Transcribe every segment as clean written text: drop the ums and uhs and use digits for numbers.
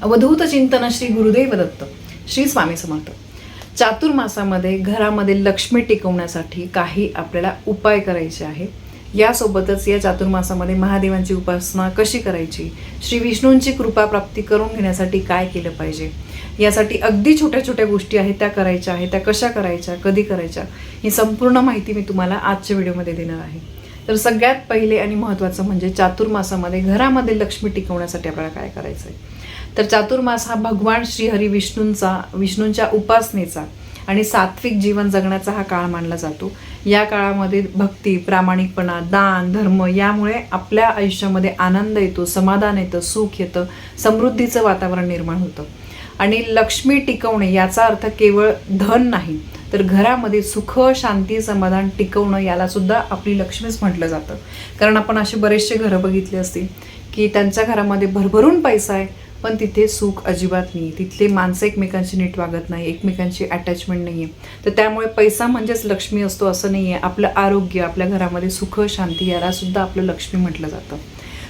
अवधूत चिंतन श्री गुरुदेव दत्त. श्री स्वामी समर्थ. चातुर्मासामध्ये घरामध्ये लक्ष्मी टिकवण्यासाठी काही आपल्याला उपाय करायचे आहे. यासोबतच या चातुर्मासामध्ये महादेवांची उपासना कशी करायची, श्री विष्णूंची कृपा प्राप्ती करून घेण्यासाठी काय केलं पाहिजे, यासाठी अगदी छोट्या छोट्या गोष्टी आहेत त्या करायच्या आहेत. त्या कशा करायच्या, कधी करायच्या, ही संपूर्ण माहिती मी तुम्हाला आजच्या व्हिडिओमध्ये देणार आहे. तर सगळ्यात पहिले आणि महत्त्वाचं म्हणजे चातुर्मासामध्ये घरामध्ये लक्ष्मी टिकवण्यासाठी आपल्याला काय करायचं आहे. तर चातुर्मास हा भगवान श्रीहरी विष्णूंच्या उपासनेचा आणि सात्विक जीवन जगण्याचा हा काळ मानला जातो. या काळामध्ये भक्ती, प्रामाणिकपणा, दान, धर्म यामुळे आपल्या आयुष्यामध्ये आनंद येतो, समाधान येतं, सुख येतं, समृद्धीचं वातावरण निर्माण होतं. आणि लक्ष्मी टिकवणे याचा अर्थ केवळ धन नाही, तर घरामध्ये सुख, शांती, समाधान टिकवणं याला सुद्धा आपली लक्ष्मीच म्हटलं जातं. कारण आपण असे बरेचसे घरं बघितले असतील की त्यांच्या घरामध्ये भरभरून पैसा आहे, पण तिथे सुख अजिबात नाही. तिथले माणसं एकमेकांशी नीट वागत नाही, एकमेकांची अटॅचमेंट नाही आहे. तर त्यामुळे पैसा म्हणजेच लक्ष्मी असतो असं नाही आहे. आपलं आरोग्य, आपल्या घरामध्ये सुख, शांती याला सुद्धा आपलं लक्ष्मी म्हटलं जातं.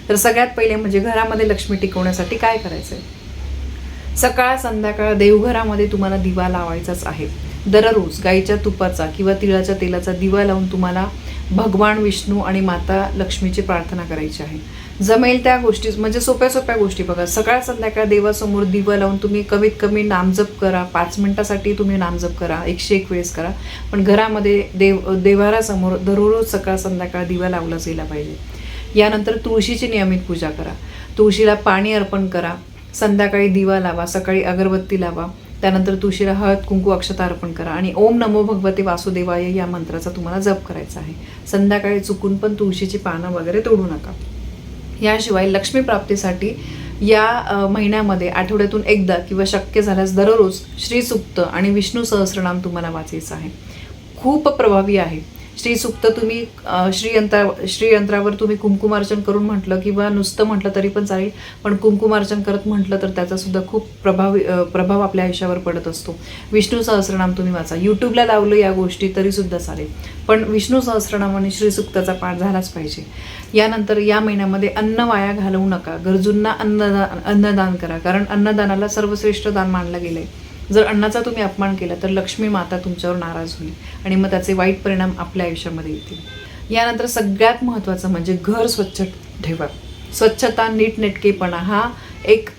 तर सगळ्यात पहिले म्हणजे घरामध्ये लक्ष्मी टिकवण्यासाठी काय करायचं आहे. सकाळ संध्याकाळ देवघरामध्ये तुम्हाला दिवा लावायचाच आहे. दररोज गाईच्या तुपाचा किंवा तिळाच्या तेलाचा दिवा लावून तुम्हाला भगवान विष्णू आणि माता लक्ष्मीची प्रार्थना करायची आहे. जमेल त्या गोष्टी म्हणजे सोप्या सोप्या गोष्टी बघा. सकाळ संध्याकाळ देवासमोर दिवा लावून तुम्ही कमीत कमी नामजप करा. 5 मिनिटासाठी तुम्ही नामजप करा, 101 वेळेस करा. पण घरामध्ये देवारासमोर दररोज सकाळ संध्याकाळ दिवा लावलाच गेला पाहिजे. यानंतर तुळशीची नियमित पूजा करा. तुळशीला पाणी अर्पण करा. संध्याकाळी दिवा लावा, सकाळी अगरबत्ती लावा. त्यानंतर तुळशीला हळद, कुंकू, अक्षता अर्पण करा आणि ओम नमो भगवते वासुदेवाय या मंत्राचा तुम्हाला जप करायचा आहे. संध्याकाळी चुकून पण तुळशीची पानं वगैरे तोडू नका. याशिवाय लक्ष्मी प्राप्तीसाठी या महिन्यामध्ये आठवड्यातून एकदा किंवा शक्य झाल्यास दररोज श्रीसूक्त आणि विष्णू सहस्रनाम तुम्हाला वाचायचं आहे. खूप प्रभावी आहे. श्रीसूक्त तुम्ही श्रीयंत्रावर तुम्ही कुंकुमार्चन करून म्हटलं किंवा नुसतं म्हटलं तरी पण चालेल, पण कुंकुमार्चन करत म्हटलं तर त्याचा सुद्धा खूप प्रभाव आपल्या आयुष्यावर पडत असतो. विष्णू सहस्रनाम तुम्ही वाचा. यूट्यूबला लावलं या गोष्टी तरी सुद्धा चालेल, पण विष्णू सहस्रनाम आणि श्रीसूक्ताचा पाठ झालाच पाहिजे. यानंतर या महिन्यामध्ये अन्न वाया घालवू नका. गरजूंना अन्नदान करा, कारण अन्नदानाला सर्वश्रेष्ठ दान मानलं गेलंय. जर अन्नाचा तुम्ही अपमान केला तर लक्ष्मी माता तुमच्यावर नाराज होईल आणि मग त्याचे वाईट परिणाम आपल्या आयुष्यामध्ये येतील. यानंतर सगळ्यात महत्त्वाचं म्हणजे घर स्वच्छ ठेवा. स्वच्छता, नीटनेटकेपणा हा एक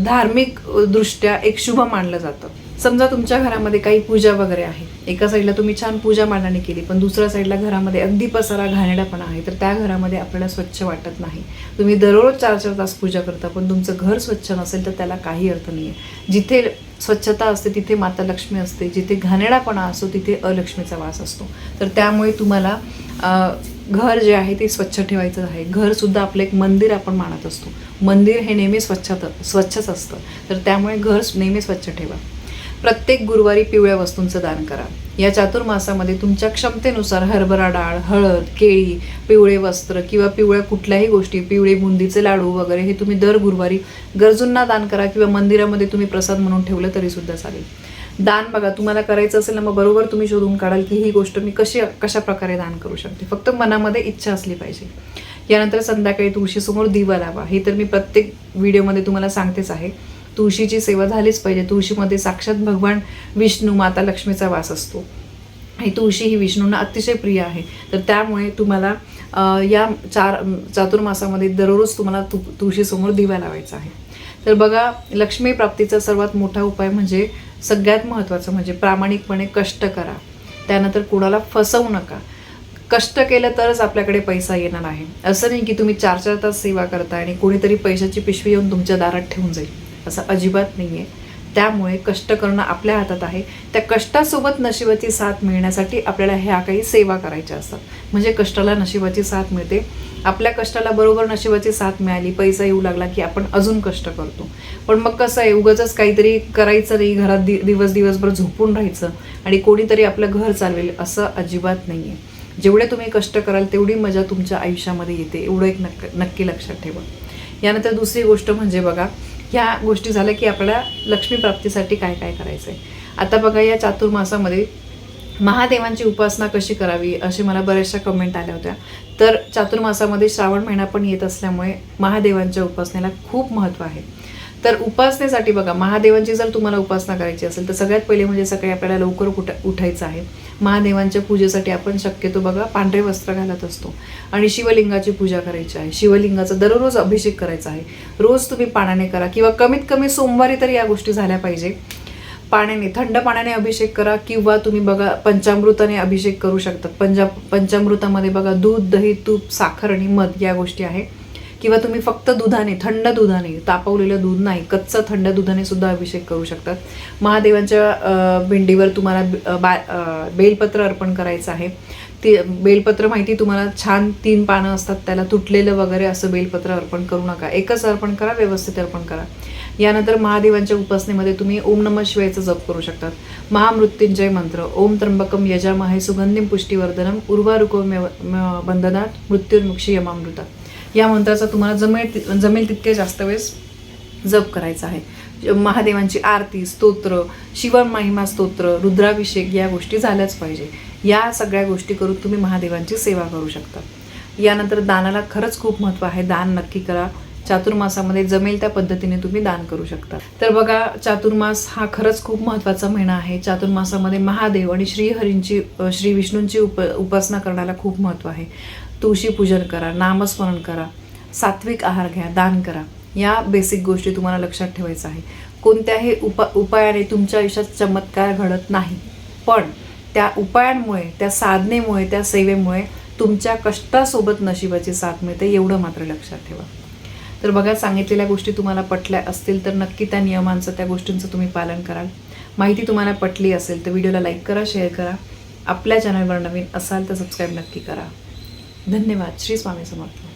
धार्मिक दृष्ट्या एक शुभ मानलं जातं. समजा तुमच्या घरामध्ये काही पूजा वगैरे आहे, एका साईडला तुम्ही छान पूजा मांडणी केली, पण दुसऱ्या साईडला घरामध्ये अगदी पसारा, घाणेरडापणा आहे, तर त्या घरामध्ये आपल्याला स्वच्छ वाटत नाही. तुम्ही दररोज 4-4 तास पूजा करता, पण तुमचं घर स्वच्छ नसेल तर त्याला काही अर्थ नाही आहे. जिथे स्वच्छता असते तिथे माता लक्ष्मी असते, जिथे घाणेरडापणा असतो तिथे अलक्ष्मीचा वास असतो. तर त्यामुळे तुम्हाला घर जे आहे ते स्वच्छ ठेवायचं आहे. घरसुद्धा आपलं एक मंदिर आपण मानत असतो. मंदिर हे नेहमी स्वच्छच असतं. तर त्यामुळे घर नेहमी स्वच्छ ठेवा. प्रत्येक गुरुवारी पिवळ्या वस्तूंचं दान करा. या चातुर्मासामध्ये तुमच्या क्षमतेनुसार हरभरा डाळ, हळद, केळी, पिवळे वस्त्र किंवा पिवळ्या कुठल्याही गोष्टी, पिवळे बुंदीचे लाडू वगैरे हे तुम्ही दर गुरुवारी गरजूंना दान करा किंवा मंदिरामध्ये तुम्ही प्रसाद म्हणून ठेवलं तरी सुद्धा चालेल. दान बघा, तुम्हाला करायचं असेल ना, मग बरोबर तुम्ही शोधून काढाल की ही गोष्ट मी कशा प्रकारे दान करू शकते. फक्त मनामध्ये इच्छा असली पाहिजे. यानंतर संध्याकाळी तुळशीसमोर दिवा लावा. हे तर मी प्रत्येक व्हिडिओमध्ये तुम्हाला सांगतेच आहे. तुळशीची सेवा झालीच पाहिजे. तुळशीमध्ये साक्षात भगवान विष्णू, माता लक्ष्मीचा वास असतो. ही तुळशी ही विष्णूंना अतिशय प्रिय आहे. तर त्यामुळे तुम्हाला या चातुर्मासामध्ये दररोज तुम्हाला तुळशीसमोर दिवा लावायचा आहे. तर बघा, लक्ष्मी प्राप्तीचा सर्वात मोठा उपाय म्हणजे सगळ्यात महत्त्वाचं म्हणजे प्रामाणिकपणे कष्ट करा. त्यानंतर कोणाला फसवू नका. कष्ट केलं तरच आपल्याकडे पैसा येणार आहे. असं नाही की तुम्ही 4-4 तास सेवा करताय आणि कोणीतरी पैशाची पिशवी येऊन तुमच्या दारात ठेवून जाईल, असं अजिबात नाही आहे. त्यामुळे कष्ट करणं आपल्या हातात आहे. त्या कष्टासोबत नशिबाची साथ मिळण्यासाठी आपल्याला ह्या काही सेवा करायच्या असतात. म्हणजे कष्टाला नशिबाची साथ मिळते. आपल्या कष्टाला बरोबर नशिबाची साथ मिळाली, पैसा येऊ लागला की आपण अजून कष्ट करतो. पण मग कसं आहे, उगाचच काहीतरी करायचं नाही, घरात दिवसभर झोपून राहायचं आणि कोणीतरी आपलं घर चालवेल असं अजिबात नाही आहे. जेवढे तुम्ही कष्ट कराल तेवढी मजा तुमच्या आयुष्यामध्ये येते, एवढं एक नक्की लक्षात ठेवा. यानंतर दुसरी गोष्ट म्हणजे बघा, ह्या गोष्टी झाल्या की आपल्याला लक्ष्मी प्राप्तीसाठी काय काय करायचं आहे. आता बघा, या चातुर्मासामध्ये महादेवांची उपासना कशी करावी असे मला बऱ्याचशा कमेंट आल्या होत्या. तर चातुर्मासामध्ये श्रावण महिना पण येत असल्यामुळे महादेवांच्या उपासनेला खूप महत्त्व आहे. तर उपासनेसाठी बघा, महादेवांची जर तुम्हाला उपासना करायची असेल तर सगळ्यात पहिले म्हणजे सकाळी आपल्याला लवकर उठायचं आहे. महादेवांच्या पूजेसाठी आपण शक्यतो बघा पांढरे वस्त्र घालत असतो आणि शिवलिंगाची पूजा करायची आहे. शिवलिंगाचा दररोज अभिषेक करायचा आहे. रोज तुम्ही पाण्याने करा किंवा कमीत कमी सोमवारी तरी या गोष्टी झाल्या पाहिजे. पाण्याने, थंड पाण्याने अभिषेक करा किंवा तुम्ही बघा पंचामृताने अभिषेक करू शकता. पंचामृतामध्ये बघा दूध, दही, तूप, साखर आणि मध या गोष्टी आहे. किंवा तुम्ही फक्त दुधाने, थंड दुधाने, तापवलेलं दूध नाही, कच्चं थंड दुधाने सुद्धा अभिषेक करू शकतात. महादेवांच्या भिंडीवर तुम्हाला बेलपत्र अर्पण करायचं आहे. ते बेलपत्र माहिती तुम्हाला, छान 3 पानं असतात त्याला, तुटलेलं वगैरे असं बेलपत्र अर्पण करू नका. एकच अर्पण करा, व्यवस्थित अर्पण करा. यानंतर महादेवांच्या उपासनेमध्ये तुम्ही ओम नमः शिवायचा जप करू शकतात. महामृत्युंजय मंत्र, ओम त्र्यंबकम यजामहे सुगंधिम पुष्टिवर्धनम उर्वारुकमेव बंधनात मृत्युर्मुक्षी यमामृता. या मंत्राचा तुम्हाला जमेल तितके जास्त वेळेस जप करायचा आहे. महादेवांची आरती, स्तोत्र, शिव महिमा स्तोत्र, रुद्राभिषेक या गोष्टी झाल्याच पाहिजे. या सगळ्या गोष्टी करून तुम्ही महादेवांची सेवा करू शकता. यानंतर दानाला खरंच खूप महत्त्व आहे. दान नक्की करा. चातुर्मासामध्ये जमेल त्या पद्धतीने तुम्ही दान करू शकता. तर बघा, चातुर्मास हा खरंच खूप महत्त्वाचा महिना आहे. चातुर्मासामध्ये महादेव आणि श्री विष्णूंची उपासना करण्याला खूप महत्त्व आहे. तुळशी पूजन करा, नामस्मरण करा, सात्विक आहार घ्या, दान करा. या बेसिक गोष्टी तुम्हाला लक्षात ठेवायचं आहे. कोणत्याही उपायाने तुमच्या आयुष्यात चमत्कार घडत नाही, पण त्या उपायांमुळे, त्या साधनेमुळे, त्या सेवेमुळे तुमच्या कष्टासोबत नशिबाची साथ मिळते, एवढं मात्र लक्षात ठेवा. तर बघा, सांगितलेल्या गोष्टी तुम्हाला पटल्या असतील तर नक्की त्या नियमांचं, त्या गोष्टींचं तुम्ही पालन कराल. माहिती तुम्हाला पटली असेल तर व्हिडिओला लाईक करा, शेअर करा. आपल्या चॅनलवर नवीन असाल तर सबस्क्राईब नक्की करा. धन्यवाद. श्री स्वामी समर्थ.